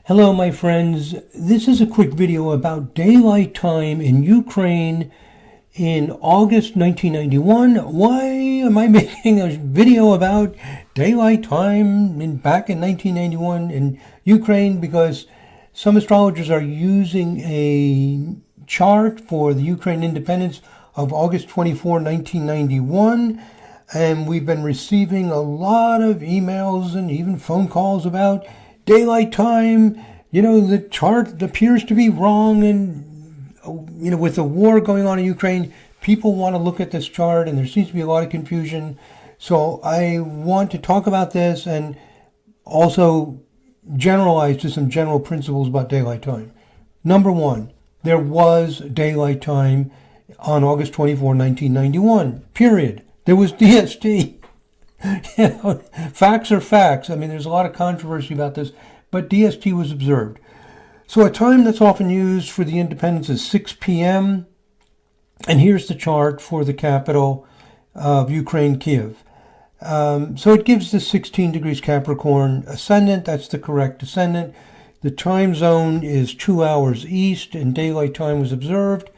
Hello, my friends. This is a quick video about daylight time in Ukraine in August 1991. Why am I making a video about daylight time back in 1991 in Ukraine? Because some astrologers are using a chart for the Ukraine independence of August 24, 1991. And we've been receiving a lot of emails and even phone calls about daylight time. The chart appears to be wrong, and with the war going on in Ukraine, people want to look at this chart and there seems to be a lot of confusion. So I want to talk about this and also generalize to some general principles about daylight time. Number one, there was daylight time on August 24, 1991, period. There was DST. Facts are facts. I mean, there's a lot of controversy about this, but DST was observed. So a time that's often used for the independence is 6 p.m. And here's the chart for the capital of Ukraine, Kyiv. So it gives the 16 degrees Capricorn ascendant. That's the correct ascendant. The time zone is 2 hours east, and daylight time was observed.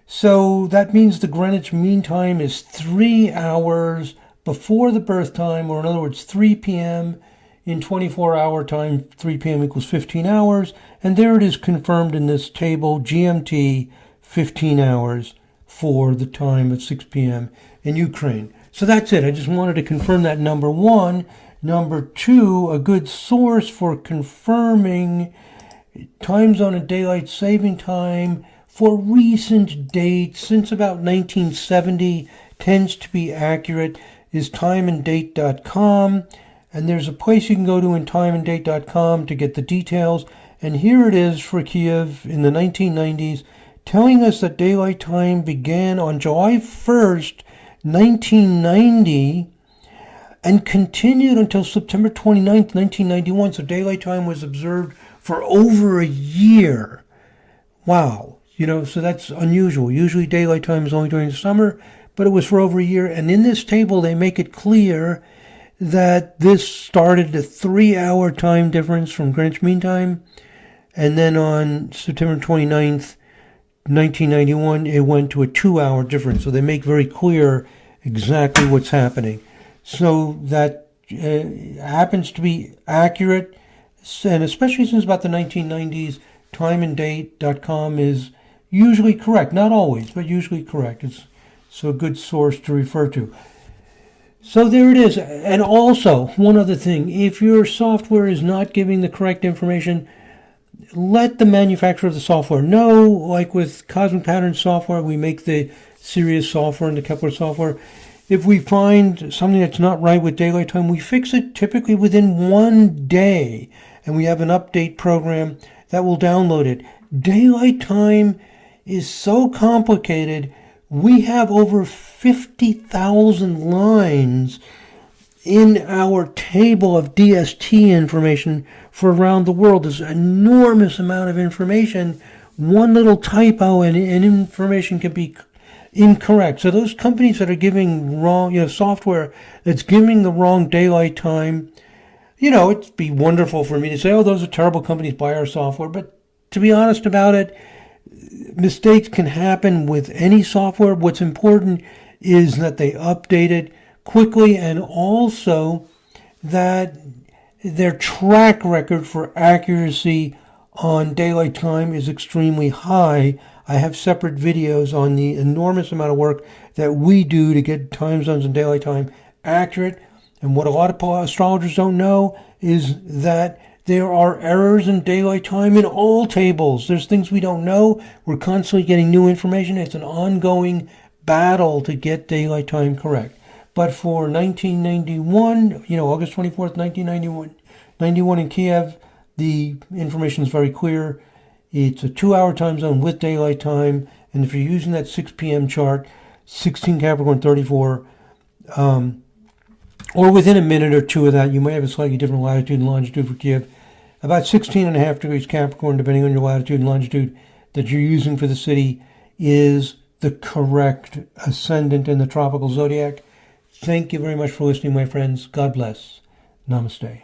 So that means the Greenwich Mean Time is 3 hours before the birth time, or in other words, 3 p.m. in 24-hour time. 3 p.m. equals 15 hours. And there it is confirmed in this table, GMT, 15 hours for the time at 6 p.m. in Ukraine. So that's it. I just wanted to confirm that, number one. Number two, a good source for confirming time zone and daylight saving time for recent dates, since about 1970, tends to be accurate, is timeanddate.com. And there's a place you can go to in timeanddate.com to get the details. And here it is for Kyiv in the 1990s, telling us that daylight time began on July 1st, 1990, and continued until September 29th, 1991. So daylight time was observed for over a year. Wow. So that's unusual. Usually daylight time is only during the summer, but it was for over a year. And in this table, they make it clear that this started a 3-hour time difference from Greenwich Mean Time. And then on September 29th, 1991, it went to a 2-hour difference. So they make very clear exactly what's happening. So that happens to be accurate. And especially since about the 1990s, timeanddate.com is usually correct. Not always, but usually correct. It's a good source to refer to. So there it is. And also, one other thing, if your software is not giving the correct information, let the manufacturer of the software know. Like with Cosmic Patterns software, we make the Sirius software and the Kepler software. If we find something that's not right with daylight time, we fix it typically within 1 day. And we have an update program that will download it. Daylight time is so complicated. We have over 50,000 lines in our table of DST information for around the world. There's an enormous amount of information. One little typo and information can be incorrect. So those companies that are giving wrong, software that's giving the wrong daylight time, it'd be wonderful for me to say, oh, those are terrible companies, buy our software. But to be honest about it, mistakes can happen with any software. What's important is that they update it quickly, and also that their track record for accuracy on daylight time is extremely high. I have separate videos on the enormous amount of work that we do to get time zones and daylight time accurate. And what a lot of astrologers don't know is that there are errors in daylight time in all tables. There's things we don't know. We're constantly getting new information. It's an ongoing battle to get daylight time correct. But for 1991, August 24th, 1991 in Kiev, the information is very clear. It's a 2-hour time zone with daylight time. And if you're using that 6 p.m. chart, 16 Capricorn 34, or within a minute or two of that, you may have a slightly different latitude and longitude for Kyiv. About 16.5 degrees Capricorn, depending on your latitude and longitude that you're using for the city, is the correct ascendant in the tropical zodiac. Thank you very much for listening, my friends. God bless. Namaste.